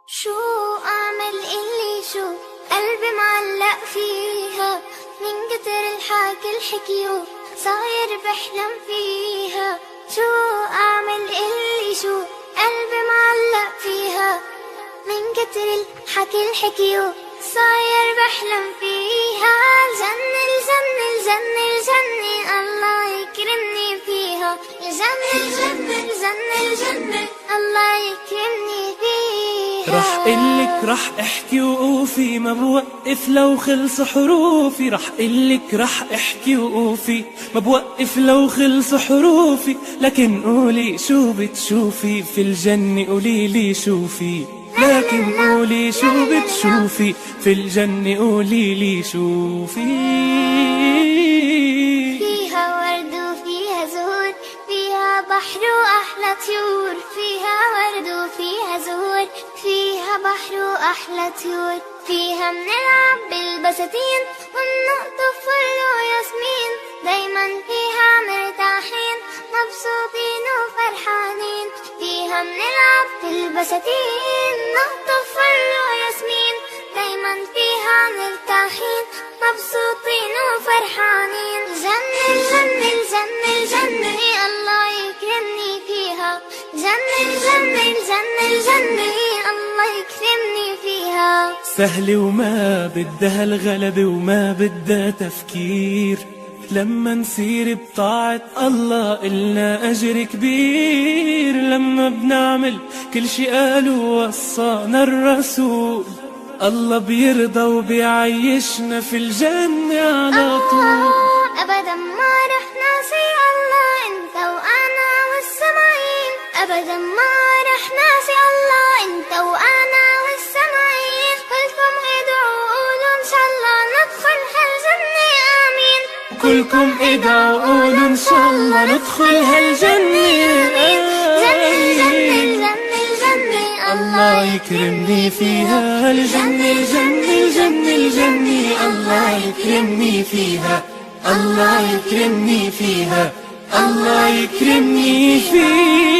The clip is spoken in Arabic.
شو أعمل اللي شو قلبي معلق فيها، من كتر الحكي الحكيو صاير بحلم فيها. شو أعمل اللي شو قلبي معلق فيها، من كتر الحكي الحكيو صاير بحلم فيها. الجنة الجنة الجنة الجنة الله يكرمني فيها. الجنة الجنة الجنة الجنة الله يكرمني فيها. رح قلك رح احكي وقوفي ما بوقف لو خلص حروفي. رح قلك رح احكي وقوفي ما بوقف لو خلص حروفي. لكن قولي شو بتشوفي في الجنة، قوليلي شوفي. لكن قولي شو بتشوفي في الجنة، قوليلي شوفي. فيها ورد وفيها زهور، فيها بحر وأحلى طيور. فيها ورد وفيها زهور، فيها بحر وأحلى طيور. فيها منلعب بالبساتين ونقطف فل وياسمين. دايما فيها مرتاحين مبسوطين وفرحانين. فيها منلعب بالبساتين نقطف فل وياسمين. دايما فيها مرتاحين مبسوطين وفرحانين. الجنة الجنة الجنة الجنة الله يكرمني فيها. الجنة الجنة الجنة الجنة الله يكرمني فيها. سهلة وما بدها الغلبة وما بدها تفكير. لما نسير بطاعة الله إلنا أجر كبير. لما بنعمل كل شي قالوا وصانا الرسول، الله بيرضى وبيعيشنا في الجنة على طول. أبدا ما رح ناسي الله أنت وأنا والسماعين. أبدا ما رح ناسي الله أنت وأنا والسماعين. كلكم ادعوا قولوا إن شاء الله ندخل هالجنة آمين. كلكم ادعوا قولوا إن شاء الله ندخل هالجنة آمين. الله يكرمني فيها. الجنة الجنة الجنة الجنة الله يكرمني فيها. الله يكرمني فيها. الله يكرمني فيها.